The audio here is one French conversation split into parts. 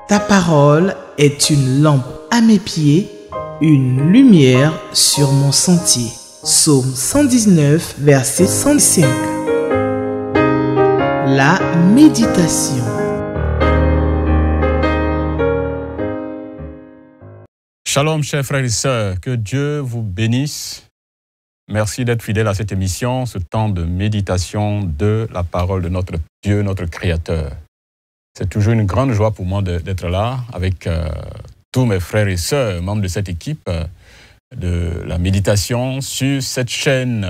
Ta parole est une lampe à mes pieds, une lumière sur mon sentier. Psaume 119, verset 105. La méditation. Shalom, chers frères et sœurs, que Dieu vous bénisse. Merci d'être fidèles à cette émission, ce temps de méditation de la parole de notre Dieu, notre Créateur. C'est toujours une grande joie pour moi d'être là avec tous mes frères et sœurs, membres de cette équipe de la méditation sur cette chaîne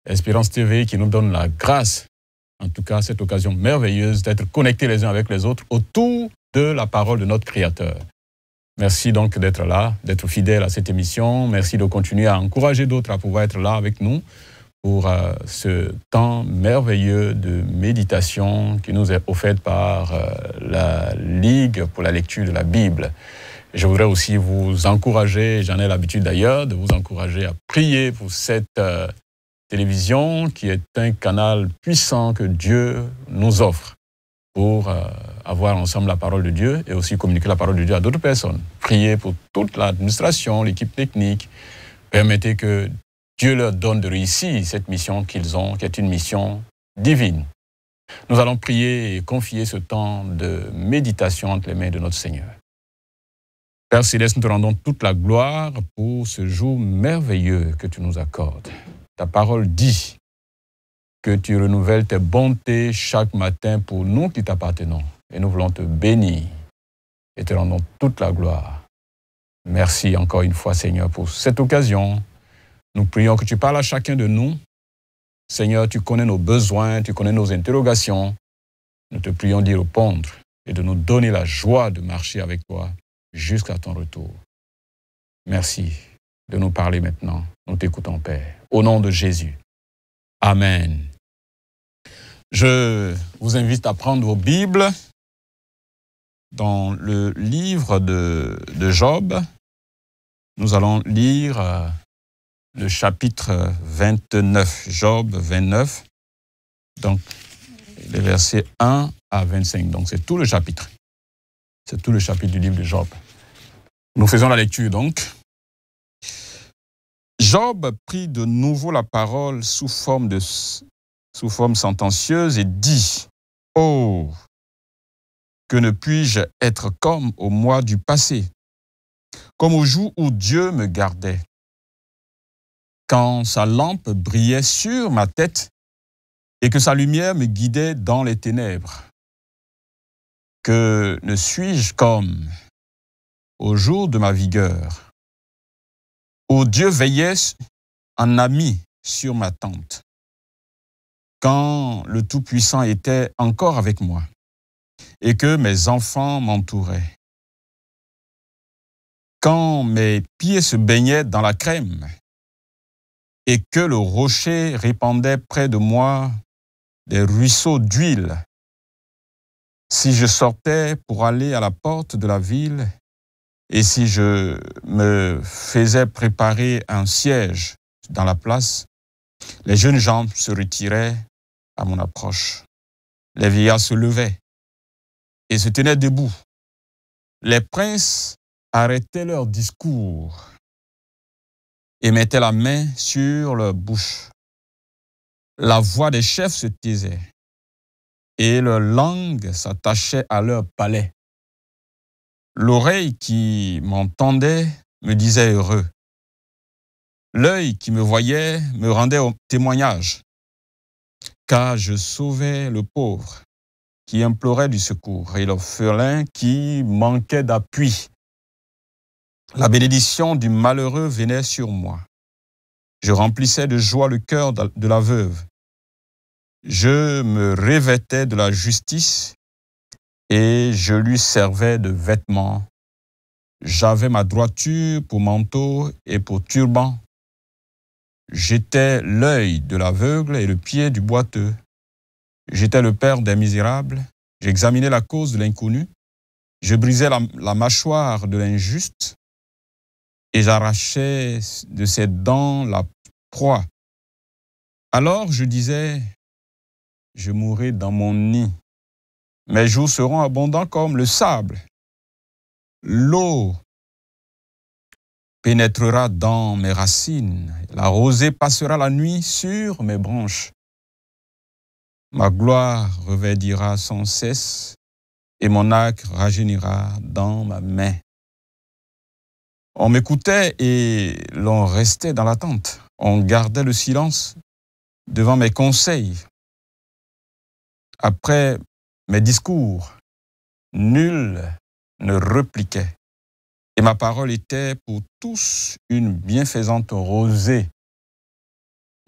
Espérance TV qui nous donne la grâce, en tout cas cette occasion merveilleuse d'être connectés les uns avec les autres autour de la parole de notre Créateur. Merci donc d'être là, d'être fidèle à cette émission. Merci de continuer à encourager d'autres à pouvoir être là avec nous pour ce temps merveilleux de méditation qui nous est offert par la Ligue pour la lecture de la Bible. Je voudrais aussi vous encourager, j'en ai l'habitude d'ailleurs, de vous encourager à prier pour cette télévision qui est un canal puissant que Dieu nous offre pour avoir ensemble la parole de Dieu et aussi communiquer la parole de Dieu à d'autres personnes. Priez pour toute l'administration, l'équipe technique. Permettez que Dieu leur donne de réussir cette mission qu'ils ont, qui est une mission divine. Nous allons prier et confier ce temps de méditation entre les mains de notre Seigneur. Père Céleste, nous te rendons toute la gloire pour ce jour merveilleux que tu nous accordes. Ta parole dit que tu renouvelles tes bontés chaque matin pour nous qui t'appartenons. Et nous voulons te bénir et te rendons toute la gloire. Merci encore une fois, Seigneur, pour cette occasion. Nous prions que tu parles à chacun de nous. Seigneur, tu connais nos besoins, tu connais nos interrogations. Nous te prions d'y répondre et de nous donner la joie de marcher avec toi jusqu'à ton retour. Merci de nous parler maintenant. Nous t'écoutons, Père. Au nom de Jésus. Amen. Je vous invite à prendre vos Bibles dans le livre de Job. Nous allons lire le chapitre 29, Job 29, donc les versets 1 à 25. Donc c'est tout le chapitre. C'est tout le chapitre du livre de Job. Nous faisons la lecture donc. Job prit de nouveau la parole sous forme sentencieuse et dit « Oh, que ne puis-je être comme au mois du passé, comme au jour où Dieu me gardait, quand sa lampe brillait sur ma tête et que sa lumière me guidait dans les ténèbres. Que ne suis-je comme au jour de ma vigueur, où Dieu veillait en ami sur ma tente, quand le Tout-Puissant était encore avec moi et que mes enfants m'entouraient, quand mes pieds se baignaient dans la crème et que le rocher répandait près de moi des ruisseaux d'huile, si je sortais pour aller à la porte de la ville et si je me faisais préparer un siège dans la place, les jeunes gens se retiraient à mon approche. Les vieillards se levaient et se tenaient debout. Les princes arrêtaient leur discours et mettaient la main sur leur bouche. La voix des chefs se taisait et leur langue s'attachait à leur palais. L'oreille qui m'entendait me disait heureux. L'œil qui me voyait me rendait au témoignage, car je sauvais le pauvre qui implorait du secours et l'orphelin qui manquait d'appui. La bénédiction du malheureux venait sur moi. Je remplissais de joie le cœur de la veuve. Je me revêtais de la justice et je lui servais de vêtements. J'avais ma droiture pour manteau et pour turban. J'étais l'œil de l'aveugle et le pied du boiteux. J'étais le père des misérables. J'examinais la cause de l'inconnu. Je brisais la mâchoire de l'injuste et j'arrachais de ses dents la proie. Alors je disais, je mourrai dans mon nid Mes jours seront abondants comme le sable. L'eau pénétrera dans mes racines. La rosée passera la nuit sur mes branches. Ma gloire reverdira sans cesse et mon arc rajeunira dans ma main. On m'écoutait et l'on restait dans l'attente. On gardait le silence devant mes conseils. Après mes discours, nul ne répliquait. Et ma parole était pour tous une bienfaisante rosée.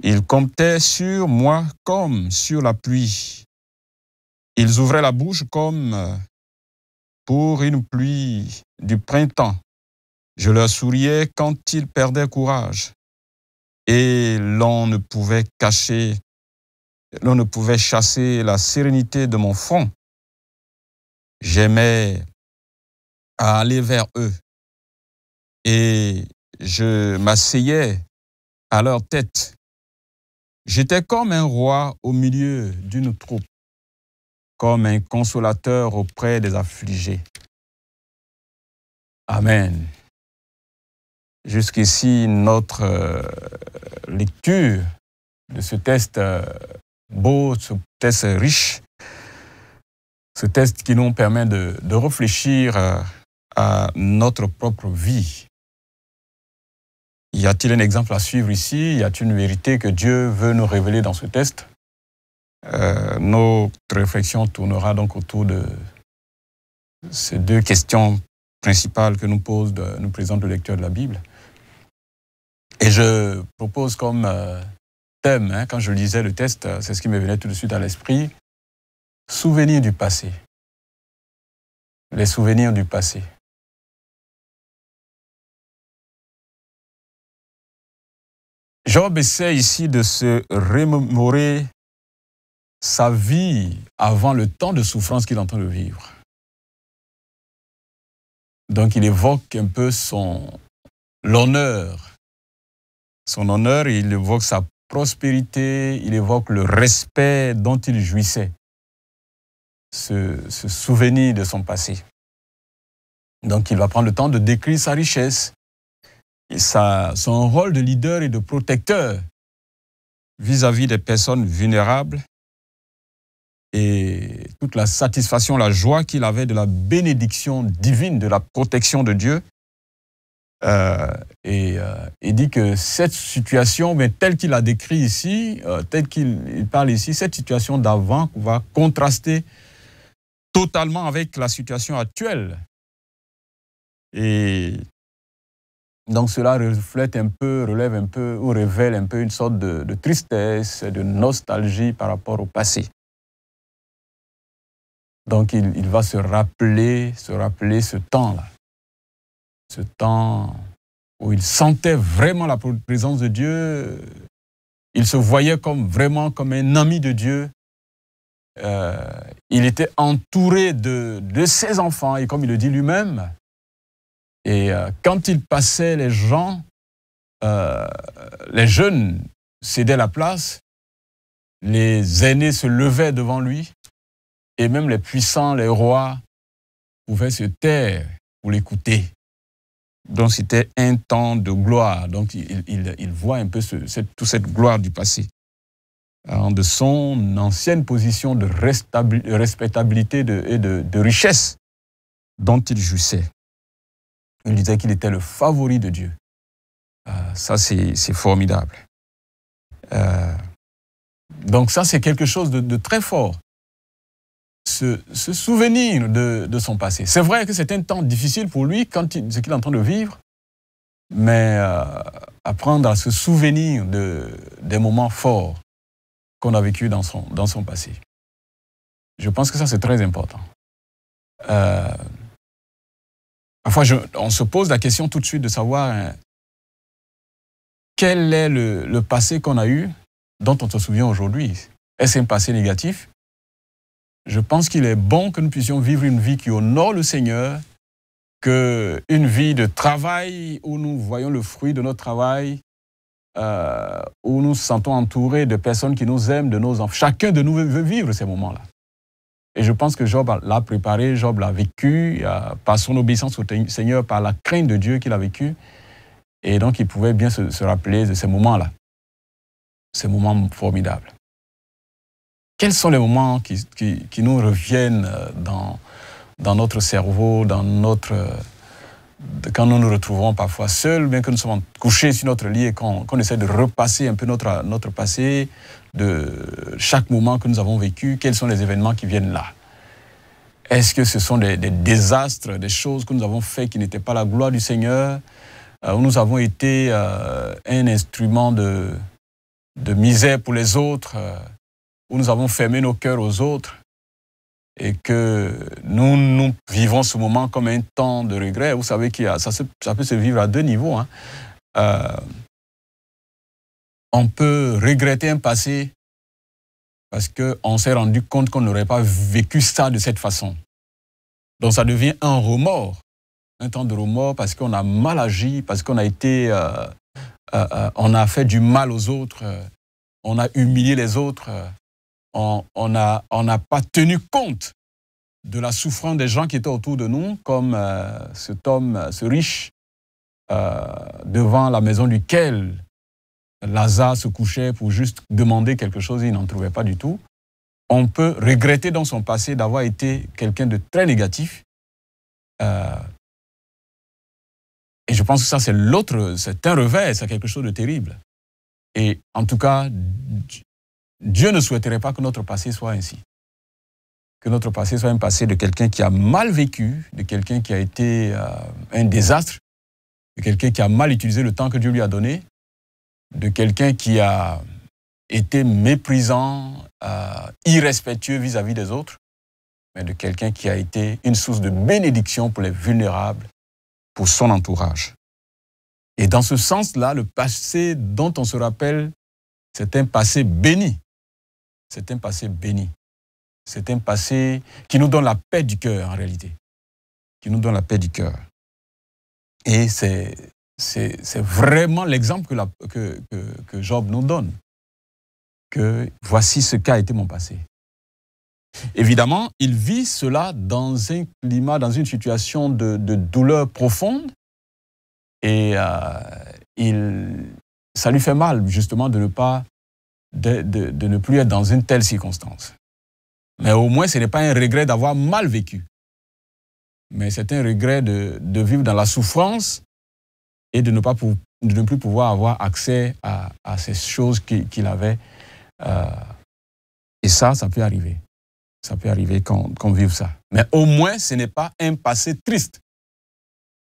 Ils comptaient sur moi comme sur la pluie. Ils ouvraient la bouche comme pour une pluie du printemps. Je leur souriais quand ils perdaient courage. Et l'on ne pouvait chasser la sérénité de mon front. J'aimais à aller vers eux. Et je m'asseyais à leur tête. J'étais comme un roi au milieu d'une troupe, comme un consolateur auprès des affligés. Amen. Jusqu'ici, notre lecture de ce texte beau, ce texte riche, ce texte qui nous permet de réfléchir à notre propre vie. Y a-t-il un exemple à suivre ici? Y a-t-il une vérité que Dieu veut nous révéler dans ce texte? Notre réflexion tournera donc autour de ces deux questions principales que nous présente le lecteur de la Bible. Et je propose comme thème, quand je lisais le texte, c'est ce qui me venait tout de suite à l'esprit, souvenirs du passé. Les souvenirs du passé. Job essaie ici de se remémorer sa vie avant le temps de souffrance qu'il est en train de vivre. Donc il évoque un peu l'honneur. Son honneur, il évoque sa prospérité, il évoque le respect dont il jouissait. Ce souvenir de son passé. Donc il va prendre le temps de décrire sa richesse. Et son rôle de leader et de protecteur vis-à-vis des personnes vulnérables et toute la satisfaction, la joie qu'il avait de la bénédiction divine, de la protection de Dieu. Il dit que cette situation, telle qu'il a décrit ici, telle qu'il parle ici, cette situation d'avant va contraster totalement avec la situation actuelle. Et donc cela relève un peu ou révèle un peu une sorte de tristesse, de nostalgie par rapport au passé. Donc il va se rappeler ce temps-là. Ce temps où il sentait vraiment la présence de Dieu. Il se voyait vraiment comme un ami de Dieu. Il était entouré de ses enfants, et comme il le dit lui-même, et quand il passait, les gens, les jeunes cédaient la place, les aînés se levaient devant lui, et même les puissants, les rois, pouvaient se taire pour l'écouter. Donc c'était un temps de gloire. Donc il voit un peu toute cette gloire du passé. De son ancienne position de respectabilité et de richesse dont il jouissait. Il disait qu'il était le favori de Dieu. Ça, c'est formidable. Donc ça, c'est quelque chose de très fort. Se souvenir de son passé. C'est vrai que c'est un temps difficile pour lui, ce qu'il est en train de vivre, mais apprendre à se souvenir des moments forts qu'on a vécu dans son passé. Je pense que ça, c'est très important. Parfois, on se pose la question tout de suite de savoir quel est le passé qu'on a eu dont on se souvient aujourd'hui. Est-ce un passé négatif? Je pense qu'il est bon que nous puissions vivre une vie qui honore le Seigneur, qu'une vie de travail où nous voyons le fruit de notre travail, où nous nous sentons entourés de personnes qui nous aiment, de nos enfants. Chacun de nous veut vivre ces moments-là. Et je pense que Job l'a préparé, Job l'a vécu par son obéissance au Seigneur, par la crainte de Dieu qu'il a vécu. Et donc, il pouvait bien se rappeler de ces moments-là, ces moments formidables. Quels sont les moments qui nous reviennent dans notre cerveau, quand nous nous retrouvons parfois seuls, bien que nous sommes couchés sur notre lit et qu'on essaie de repasser un peu notre passé, de chaque moment que nous avons vécu, quels sont les événements qui viennent là? Est-ce que ce sont des désastres, des choses que nous avons fait qui n'étaient pas la gloire du Seigneur, où nous avons été un instrument de misère pour les autres, où nous avons fermé nos cœurs aux autres, et que nous vivons ce moment comme un temps de regret? Vous savez que ça peut se vivre à deux niveaux. On peut regretter un passé parce qu'on s'est rendu compte qu'on n'aurait pas vécu ça de cette façon. Donc ça devient un remords, un temps de remords parce qu'on a mal agi, parce qu'on a été, on a fait du mal aux autres, on a humilié les autres, on n'a pas tenu compte de la souffrance des gens qui étaient autour de nous, comme cet homme, ce riche, devant la maison duquel Lazare se couchait pour juste demander quelque chose, il n'en trouvait pas du tout. On peut regretter dans son passé d'avoir été quelqu'un de très négatif. Et je pense que ça, c'est un revers, c'est quelque chose de terrible. Et en tout cas, Dieu ne souhaiterait pas que notre passé soit ainsi. Que notre passé soit un passé de quelqu'un qui a mal vécu, de quelqu'un qui a été un désastre, de quelqu'un qui a mal utilisé le temps que Dieu lui a donné, de quelqu'un qui a été méprisant, irrespectueux vis-à-vis des autres, mais de quelqu'un qui a été une source de bénédiction pour les vulnérables, pour son entourage. Et dans ce sens-là, le passé dont on se rappelle, c'est un passé béni. C'est un passé béni. C'est un passé qui nous donne la paix du cœur, en réalité. Qui nous donne la paix du cœur. Et c'est vraiment l'exemple que Job nous donne. Que voici ce qu'a été mon passé. Évidemment, il vit cela dans un climat, dans une situation de douleur profonde. Et ça lui fait mal, justement, de ne plus être dans une telle circonstance. Mais au moins, ce n'est pas un regret d'avoir mal vécu. Mais c'est un regret de vivre dans la souffrance et de ne plus pouvoir avoir accès à ces choses qu'il avait. Et ça peut arriver. Ça peut arriver qu'on vive ça. Mais au moins, ce n'est pas un passé triste.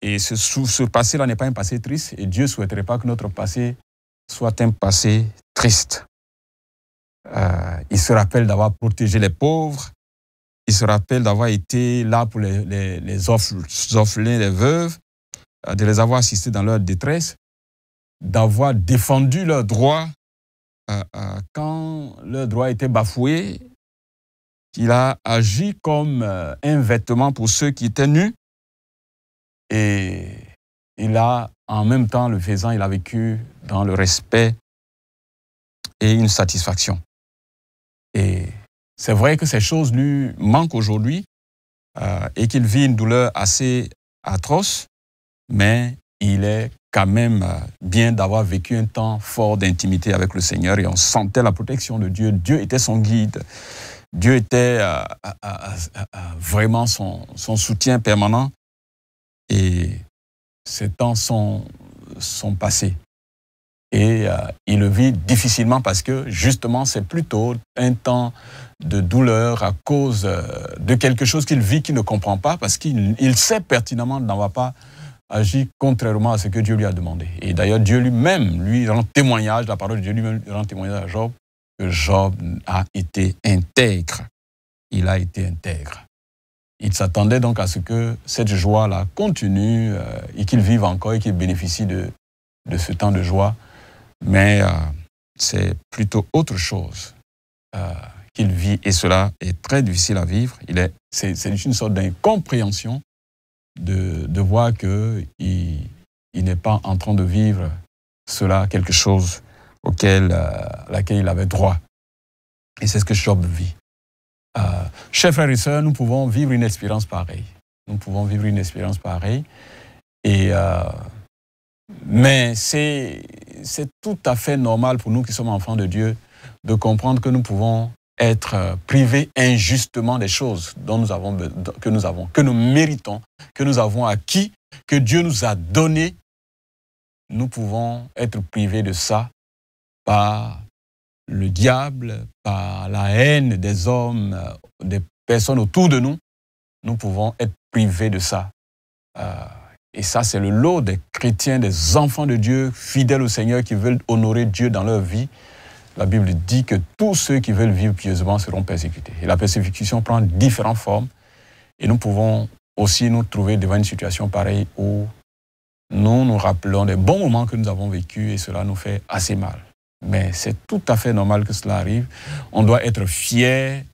Et ce passé-là n'est pas un passé triste. Et Dieu ne souhaiterait pas que notre passé soit un passé triste. Il se rappelle d'avoir protégé les pauvres. Il se rappelle d'avoir été là pour les orphelins, les veuves, de les avoir assistés dans leur détresse, d'avoir défendu leurs droits quand leurs droits étaient bafoués. Il a agi comme un vêtement pour ceux qui étaient nus. Et il a, en même temps, le faisant, il a vécu dans le respect et une satisfaction. Et c'est vrai que ces choses lui manquent aujourd'hui et qu'il vit une douleur assez atroce, mais il est quand même bien d'avoir vécu un temps fort d'intimité avec le Seigneur et on sentait la protection de Dieu. Dieu était son guide. Dieu était vraiment son soutien permanent et ces temps sont passés. Et il le vit difficilement parce que justement c'est plutôt un temps de douleur à cause de quelque chose qu'il vit qu'il ne comprend pas parce qu'il sait pertinemment qu'il n'en pas agir contrairement à ce que Dieu lui a demandé. Et d'ailleurs Dieu lui-même lui rend témoignage, la parole de Dieu lui-même rend témoignage à Job, que Job a été intègre. Il a été intègre. Il s'attendait donc à ce que cette joie-là continue et qu'il vive encore et qu'il bénéficie de ce temps de joie. Mais c'est plutôt autre chose qu'il vit et cela est très difficile à vivre. C'est une sorte d'incompréhension de voir qu'il n'est pas en train de vivre cela, quelque chose laquelle il avait droit. Et c'est ce que Job vit. Chers frères et sœurs, nous pouvons vivre une expérience pareille. Nous pouvons vivre une expérience pareille. Mais c'est tout à fait normal pour nous qui sommes enfants de Dieu de comprendre que nous pouvons être privés injustement des choses que nous méritons, que nous avons acquis, que Dieu nous a donné. Nous pouvons être privés de ça par le diable, par la haine des hommes, des personnes autour de nous. Nous pouvons être privés de ça. Et ça, c'est le lot des chrétiens, des enfants de Dieu, fidèles au Seigneur, qui veulent honorer Dieu dans leur vie. La Bible dit que tous ceux qui veulent vivre pieusement seront persécutés. Et la persécution prend différentes formes. Et nous pouvons aussi nous trouver devant une situation pareille où nous nous rappelons des bons moments que nous avons vécus et cela nous fait assez mal. Mais c'est tout à fait normal que cela arrive. On doit être fier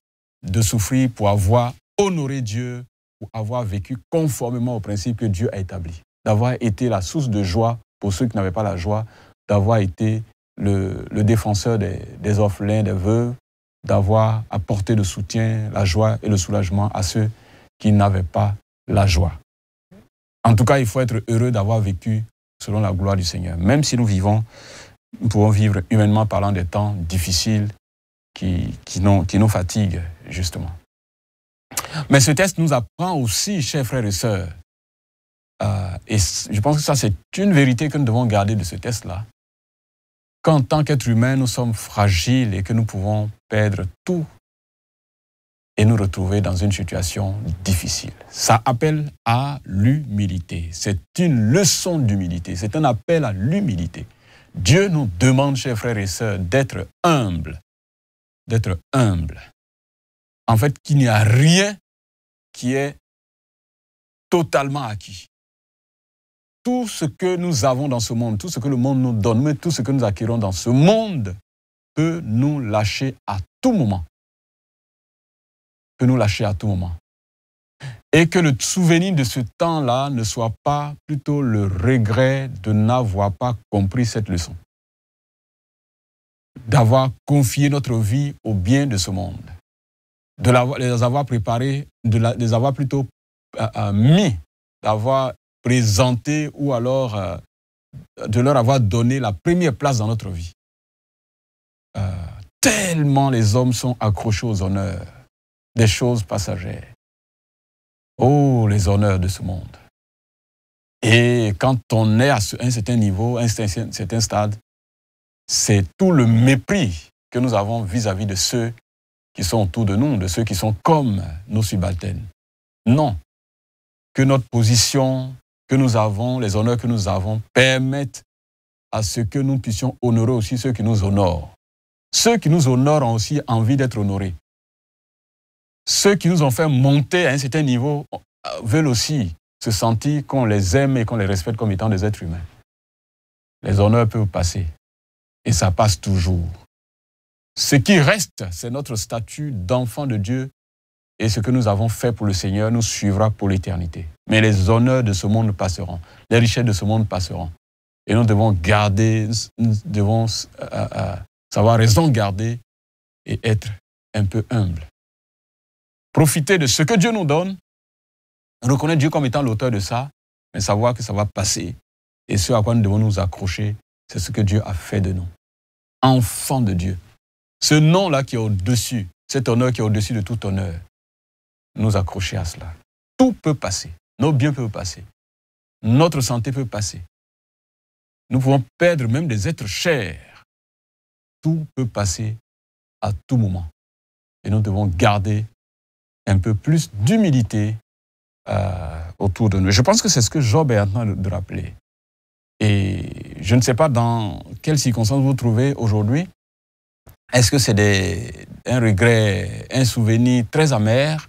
de souffrir pour avoir honoré Dieu, pour avoir vécu conformément aux principes que Dieu a établis, d'avoir été la source de joie pour ceux qui n'avaient pas la joie, d'avoir été le défenseur des orphelins, des veuves, d'avoir apporté le soutien, la joie et le soulagement à ceux qui n'avaient pas la joie. En tout cas, il faut être heureux d'avoir vécu selon la gloire du Seigneur. Même si nous pouvons vivre humainement parlant des temps difficiles qui nous fatiguent, justement. Mais ce texte nous apprend aussi, chers frères et sœurs, et je pense que ça c'est une vérité que nous devons garder de ce texte-là, qu'en tant qu'être humain, nous sommes fragiles et que nous pouvons perdre tout et nous retrouver dans une situation difficile. Ça appelle à l'humilité. C'est une leçon d'humilité, c'est un appel à l'humilité. Dieu nous demande, chers frères et sœurs, d'être humbles. D'être humbles. En fait, qu'il n'y a rien qui est totalement acquis. Tout ce que nous avons dans ce monde, tout ce que le monde nous donne, mais tout ce que nous acquérons dans ce monde peut nous lâcher à tout moment. Peut nous lâcher à tout moment. Et que le souvenir de ce temps-là ne soit pas plutôt le regret de n'avoir pas compris cette leçon. D'avoir confié notre vie au bien de ce monde. De les avoir préparés, de les avoir plutôt mis, d'avoir présenté ou alors de leur avoir donné la première place dans notre vie. Tellement les hommes sont accrochés aux honneurs, des choses passagères. Oh, les honneurs de ce monde. Et quand on est à un certain niveau, à un certain stade, c'est tout le mépris que nous avons vis-à-vis de ceux qui sont autour de nous, de ceux qui sont comme nos subalternes. Non. Que notre position, que nous avons, les honneurs que nous avons, permettent à ce que nous puissions honorer aussi ceux qui nous honorent. Ceux qui nous honorent ont aussi envie d'être honorés. Ceux qui nous ont fait monter à un certain niveau veulent aussi se sentir qu'on les aime et qu'on les respecte comme étant des êtres humains. Les honneurs peuvent passer et ça passe toujours. Ce qui reste, c'est notre statut d'enfant de Dieu et ce que nous avons fait pour le Seigneur nous suivra pour l'éternité. Mais les honneurs de ce monde passeront, les richesses de ce monde passeront. Et nous devons garder, nous devons savoir raison garder et être un peu humble. Profiter de ce que Dieu nous donne, reconnaître Dieu comme étant l'auteur de ça, mais savoir que ça va passer. Et ce à quoi nous devons nous accrocher, c'est ce que Dieu a fait de nous. Enfants de Dieu. Ce nom-là qui est au-dessus, cet honneur qui est au-dessus de tout honneur, nous accrocher à cela. Tout peut passer. Nos biens peuvent passer. Notre santé peut passer. Nous pouvons perdre même des êtres chers. Tout peut passer à tout moment. Et nous devons garder un peu plus d'humilité autour de nous. Je pense que c'est ce que Job est en train de rappeler. Et je ne sais pas dans quelles circonstances vous vous trouvez aujourd'hui. Est-ce que c'est un regret, un souvenir très amer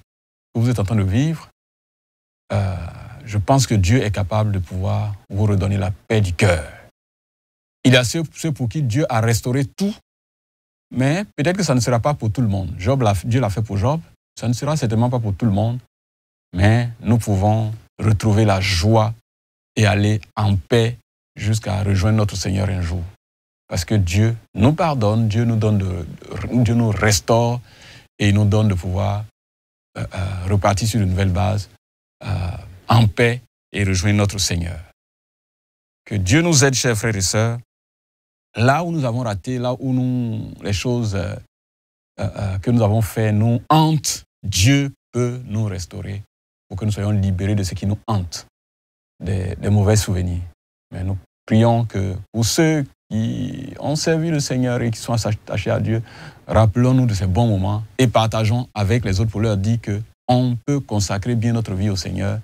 que vous êtes en train de vivre? Je pense que Dieu est capable de pouvoir vous redonner la paix du cœur. Il y a ceux pour qui Dieu a restauré tout, mais peut-être que ça ne sera pas pour tout le monde. Dieu l'a fait pour Job, ça ne sera certainement pas pour tout le monde, mais nous pouvons retrouver la joie et aller en paix jusqu'à rejoindre notre Seigneur un jour. Parce que Dieu nous pardonne, Dieu nous donne Dieu nous restaure et il nous donne de pouvoir repartir sur une nouvelle base, en paix, et rejoindre notre Seigneur. Que Dieu nous aide, chers frères et sœurs, là où nous avons raté, là où les choses que nous avons fait nous hantent, Dieu peut nous restaurer pour que nous soyons libérés de ce qui nous hante, des mauvais souvenirs. Mais nous prions que pour ceux qui ont servi le Seigneur et qui sont attachés à Dieu, rappelons-nous de ces bons moments et partageons avec les autres pour leur dire qu'on peut consacrer bien notre vie au Seigneur.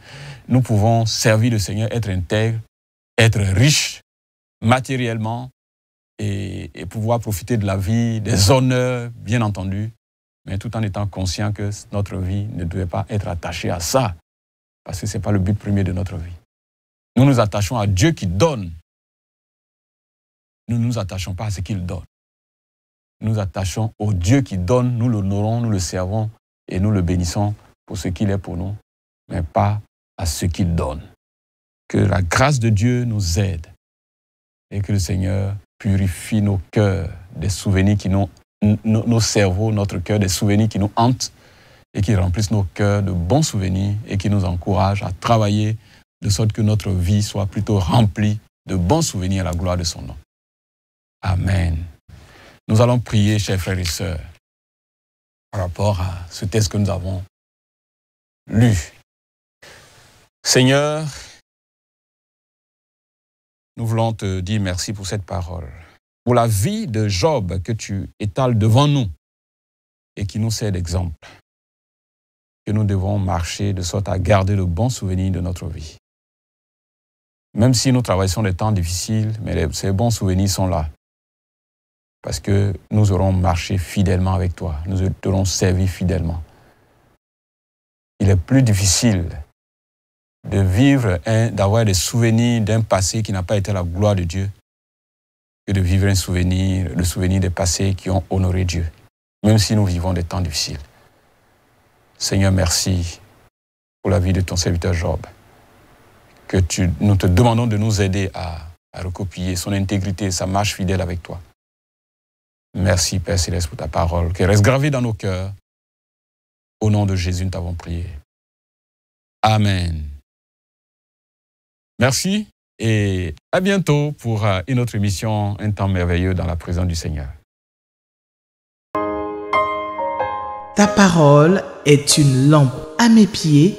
Nous pouvons servir le Seigneur, être intègres, être riches matériellement et pouvoir profiter de la vie, des honneurs, bien entendu, mais tout en étant conscient que notre vie ne devait pas être attachée à ça, parce que ce n'est pas le but premier de notre vie. Nous nous attachons à Dieu qui donne. Nous ne nous attachons pas à ce qu'il donne. Nous nous attachons au Dieu qui donne, nous l'honorons, nous le servons et nous le bénissons pour ce qu'il est pour nous, mais pas à ce qu'il donne. Que la grâce de Dieu nous aide et que le Seigneur purifie nos cœurs des souvenirs qui nos cerveaux, notre cœur, des souvenirs qui nous hantent et qui remplissent nos cœurs de bons souvenirs et qui nous encouragent à travailler de sorte que notre vie soit plutôt remplie de bons souvenirs à la gloire de son nom. Amen. Nous allons prier, chers frères et sœurs, par rapport à ce texte que nous avons lu. Seigneur, nous voulons te dire merci pour cette parole, pour la vie de Job que tu étales devant nous et qui nous sert d'exemple, que nous devons marcher de sorte à garder le bon souvenir de notre vie. Même si nous traversons des temps difficiles, mais ces bons souvenirs sont là. Parce que nous aurons marché fidèlement avec toi, nous t'aurons servi fidèlement. Il est plus difficile de vivre, d'avoir des souvenirs d'un passé qui n'a pas été la gloire de Dieu, que de vivre le souvenir des passés qui ont honoré Dieu, même si nous vivons des temps difficiles. Seigneur, merci pour la vie de ton serviteur Job, que nous te demandons de nous aider à recopier son intégrité, sa marche fidèle avec toi. Merci, Père Céleste, pour ta parole, qui reste gravée dans nos cœurs. Au nom de Jésus, nous t'avons prié. Amen. Merci et à bientôt pour une autre émission, un temps merveilleux dans la présence du Seigneur. Ta parole est une lampe à mes pieds,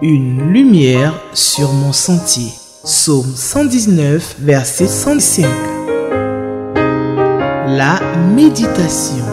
une lumière sur mon sentier. Psaume 119, verset 105. La méditation.